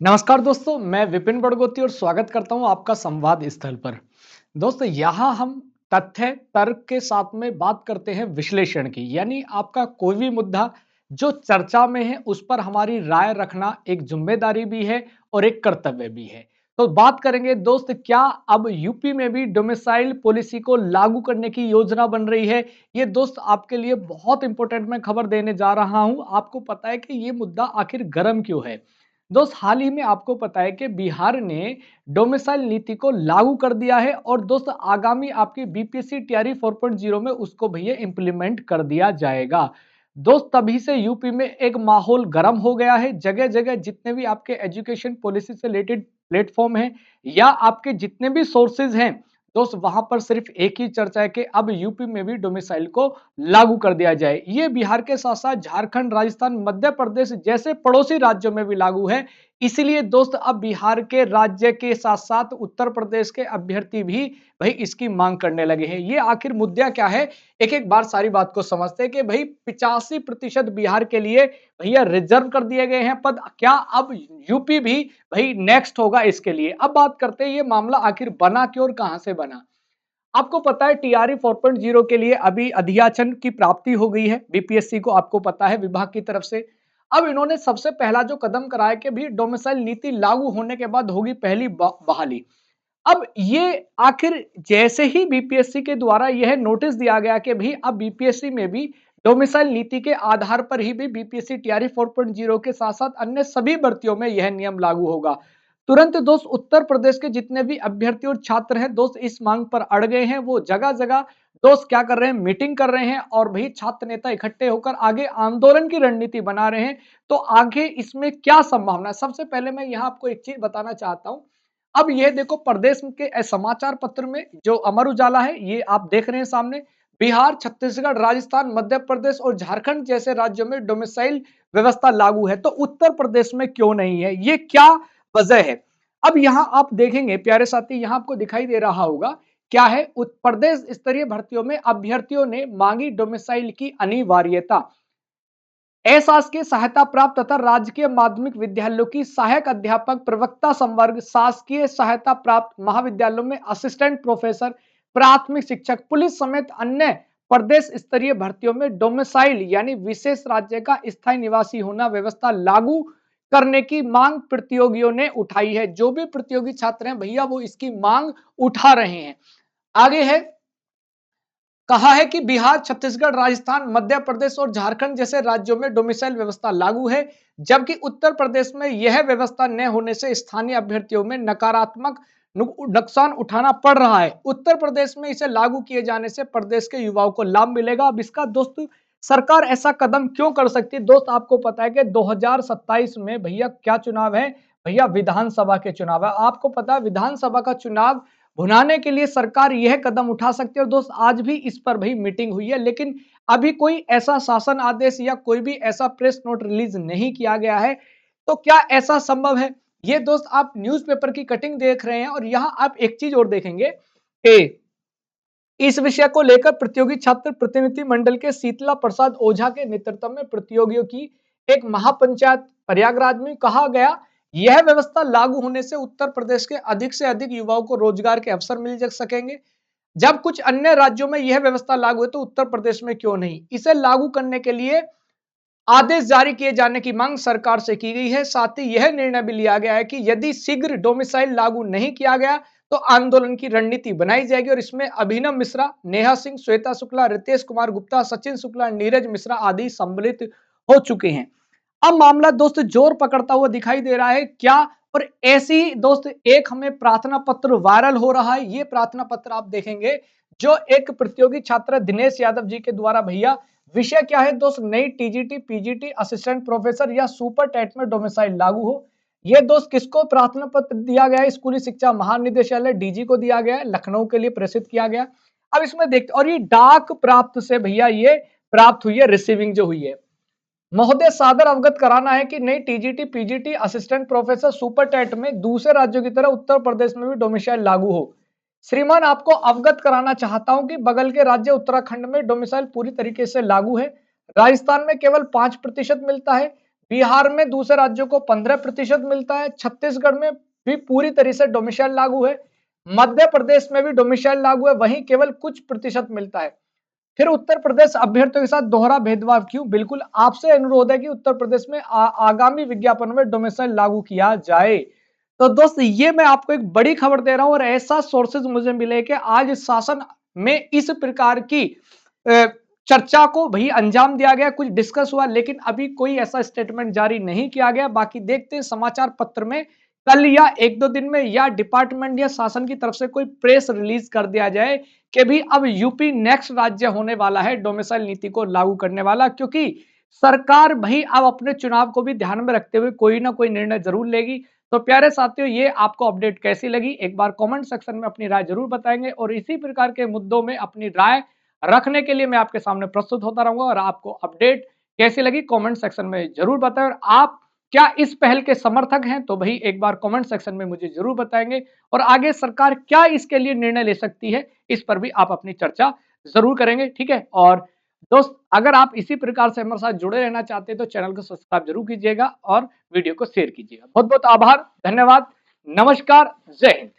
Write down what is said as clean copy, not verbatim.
नमस्कार दोस्तों, मैं विपिन बड़गोती और स्वागत करता हूं आपका संवाद स्थल पर। दोस्तों, यहाँ हम तथ्य तर्क के साथ में बात करते हैं विश्लेषण की, यानी आपका कोई भी मुद्दा जो चर्चा में है उस पर हमारी राय रखना एक जिम्मेदारी भी है और एक कर्तव्य भी है। तो बात करेंगे दोस्त, क्या अब यूपी में भी डोमिसाइल पॉलिसी को लागू करने की योजना बन रही है? ये दोस्त आपके लिए बहुत इंपॉर्टेंट मैं खबर देने जा रहा हूं। आपको पता है कि ये मुद्दा आखिर गर्म क्यों है? दोस्त, हाल ही में आपको पता है कि बिहार ने डोमिसाइल नीति को लागू कर दिया है और दोस्त आगामी आपकी बीपीएससी टीआरई 4.0 में उसको भैया इंप्लीमेंट कर दिया जाएगा। दोस्त, तभी से यूपी में एक माहौल गर्म हो गया है। जगह जगह जितने भी आपके एजुकेशन पॉलिसी से रिलेटेड प्लेटफॉर्म है या आपके जितने भी सोर्सेज हैं दोस्त, वहां पर सिर्फ एक ही चर्चा है कि अब यूपी में भी डोमिसाइल को लागू कर दिया जाए। ये बिहार के साथ साथ झारखंड, राजस्थान, मध्य प्रदेश जैसे पड़ोसी राज्यों में भी लागू है। इसीलिए दोस्त अब बिहार के राज्य के साथ साथ उत्तर प्रदेश के अभ्यर्थी भी भाई इसकी मांग करने लगे हैं। ये आखिर मुद्दा क्या है? एक एक बार सारी बात को समझते हैं कि भाई 85% बिहार के लिए भैया रिजर्व कर दिए गए हैं पद। क्या अब यूपी भी भाई नेक्स्ट होगा इसके लिए? अब बात करते हैं ये मामला आखिर बना क्यों और कहां से बना। आपको पता है टीआरई 4.0 के लिए अभी अधियाचन की प्राप्ति हो गई है बीपीएससी को, आपको पता है विभाग की तरफ से। अब इन्होंने सबसे पहला जो कदम कराया कि भी डोमिसाइल नीति लागू होने के बाद होगी पहली बहाली। अब ये आखिर जैसे ही बीपीएससी के द्वारा यह नोटिस दिया गया कि भाई अब बीपीएससी में भी डोमिसाइल नीति के आधार पर ही भी बीपीएससी टीआरई 4.0 के साथ साथ अन्य सभी भर्तियों में यह नियम लागू होगा। तुरंत दोस्त उत्तर प्रदेश के जितने भी अभ्यर्थी और छात्र हैं दोस्त इस मांग पर अड़ गए हैं। वो जगह जगह दोस्त क्या कर रहे हैं, मीटिंग कर रहे हैं और भाई छात्र नेता इकट्ठे होकर आगे आंदोलन की रणनीति बना रहे हैं। तो आगे इसमें क्या संभावना है? सबसे पहले मैं यहाँ आपको एक चीज बताना चाहता हूँ। अब ये देखो, प्रदेश के समाचार पत्र में जो अमर उजाला है ये आप देख रहे हैं सामने, बिहार, छत्तीसगढ़, राजस्थान, मध्य प्रदेश और झारखंड जैसे राज्यों में डोमिसाइल व्यवस्था लागू है, तो उत्तर प्रदेश में क्यों नहीं है? ये क्या वजह है? अब यहां आप देखेंगे प्यारे साथी, यहां आपको दिखाई दे रहा होगा क्या है, प्रदेश स्तरीय भर्तियों में अभ्यर्थियों ने मांगी डोमिसाइल की अनिवार्यता। अशासकीय सहायता प्राप्त तथा राजकीय माध्यमिक विद्यालयों की सहायक अध्यापक, प्रवक्ता संवर्ग, शासकीय सहायता प्राप्त महाविद्यालयों में असिस्टेंट प्रोफेसर, प्राथमिक शिक्षक, पुलिस समेत अन्य प्रदेश स्तरीय भर्तियों में डोमिसाइल यानी विशेष राज्य का स्थायी निवासी होना व्यवस्था लागू करने की मांग प्रतियोगियों ने उठाई है। जो भी प्रतियोगी छात्र हैं भैया वो इसकी मांग उठा रहे हैं। आगे है, कहा है कि बिहार, छत्तीसगढ़, राजस्थान, मध्य प्रदेश और झारखंड जैसे राज्यों में डोमिसाइल व्यवस्था लागू है, जबकि उत्तर प्रदेश में यह व्यवस्था न होने से स्थानीय अभ्यर्थियों में नकारात्मक नुकसान उठाना पड़ रहा है। उत्तर प्रदेश में इसे लागू किए जाने से प्रदेश के युवाओं को लाभ मिलेगा। अब इसका दोस्त सरकार ऐसा कदम क्यों कर सकती है? दोस्त, आपको पता है कि 2027 में भैया क्या चुनाव है? भैया विधानसभा के चुनाव है। आपको पता है विधानसभा का चुनाव भुनाने के लिए सरकार यह कदम उठा सकती है और दोस्त आज भी इस पर भी मीटिंग हुई है, लेकिन अभी कोई ऐसा शासन आदेश या कोई भी ऐसा प्रेस नोट रिलीज नहीं किया गया है। तो क्या ऐसा संभव है? ये दोस्त आप न्यूज़पेपर की कटिंग देख रहे हैं और यहां आप एक चीज और देखेंगे कि इस विषय को लेकर प्रतियोगी छात्र प्रतिनिधि मंडल के शीतला प्रसाद ओझा के नेतृत्व में प्रतियोगियों की एक महापंचायत प्रयागराज में कहा गया। यह व्यवस्था लागू होने से उत्तर प्रदेश के अधिक से अधिक युवाओं को रोजगार के अवसर मिल सकेंगे। जब कुछ अन्य राज्यों में यह व्यवस्था लागू है तो उत्तर प्रदेश में क्यों नहीं? इसे लागू करने के लिए आदेश जारी किए जाने की मांग सरकार से की गई है। साथ ही यह निर्णय भी लिया गया है कि यदि शीघ्र डोमिसाइल लागू नहीं किया गया तो आंदोलन की रणनीति बनाई जाएगी और इसमें अभिनव मिश्रा, नेहा सिंह, श्वेता शुक्ला, रितेश कुमार गुप्ता, सचिन शुक्ला, नीरज मिश्रा आदि सम्मिलित हो चुके हैं। अब मामला दोस्त जोर पकड़ता हुआ दिखाई दे रहा है क्या? और ऐसी ही दोस्त एक हमें प्रार्थना पत्र वायरल हो रहा है। ये प्रार्थना पत्र आप देखेंगे जो एक प्रतियोगी छात्र दिनेश यादव जी के द्वारा, भैया विषय क्या है दोस्त? नई टीजीटी, पीजीटी, असिस्टेंट प्रोफेसर या सुपर टेट में डोमिसाइल लागू हो। ये दोस्त किसको प्रार्थना पत्र दिया गया है? स्कूली शिक्षा महानिदेशालय डीजी को दिया गया है, लखनऊ के लिए प्रेषित किया गया। अब इसमें देखते, और ये डाक प्राप्त से भैया ये प्राप्त हुई है, रिसीविंग जो हुई है। महोदय, सादर अवगत कराना है कि नई TGT, PGT, assistant professor, super TET में दूसरे राज्यों की तरह उत्तर प्रदेश में भी डोमिसाइल लागू हो। श्रीमान, आपको अवगत कराना चाहता हूं कि बगल के राज्य उत्तराखंड में डोमिसाइल पूरी तरीके से लागू है। राजस्थान में केवल 5% मिलता है, बिहार में दूसरे राज्यों को 15% मिलता है, छत्तीसगढ़ में भी पूरी तरह से डोमिसाइल लागू है, मध्य प्रदेश में भी डोमिसाइल लागू है, वहीं केवल कुछ प्रतिशत मिलता है। फिर उत्तर प्रदेश अभ्यर्थियों के साथ दोहरा भेदभाव क्यों? बिल्कुल आपसे अनुरोध है कि उत्तर प्रदेश में आगामी विज्ञापन में डोमिसाइल लागू किया जाए। तो दोस्त ये मैं आपको एक बड़ी खबर दे रहा हूं और ऐसा सोर्सेज मुझे मिले कि आज शासन में इस प्रकार की चर्चा को भी अंजाम दिया गया, कुछ डिस्कस हुआ, लेकिन अभी कोई ऐसा स्टेटमेंट जारी नहीं किया गया। बाकी देखते हैं समाचार पत्र में कल या एक दो दिन में या डिपार्टमेंट या शासन की तरफ से कोई प्रेस रिलीज कर दिया जाए कि भी अब यूपी नेक्स्ट राज्य होने वाला है डोमिसाइल नीति को लागू करने वाला, क्योंकि सरकार भाई अब अपने चुनाव को भी ध्यान में रखते हुए कोई ना कोई निर्णय जरूर लेगी। तो प्यारे साथियों, ये आपको अपडेट कैसी लगी एक बार कमेंट सेक्शन में अपनी राय जरूर बताएंगे और इसी प्रकार के मुद्दों में अपनी राय रखने के लिए मैं आपके सामने प्रस्तुत होता रहूंगा। और आपको अपडेट कैसी लगी कमेंट सेक्शन में जरूर बताएं और आप क्या इस पहल के समर्थक हैं तो भाई एक बार कमेंट सेक्शन में मुझे जरूर बताएंगे और आगे सरकार क्या इसके लिए निर्णय ले सकती है इस पर भी आप अपनी चर्चा जरूर करेंगे। ठीक है, और दोस्त अगर आप इसी प्रकार से हमारे साथ जुड़े रहना चाहते हैं तो चैनल को सब्सक्राइब जरूर कीजिएगा और वीडियो को शेयर कीजिएगा। बहुत बहुत आभार, धन्यवाद, नमस्कार, जय हिंद।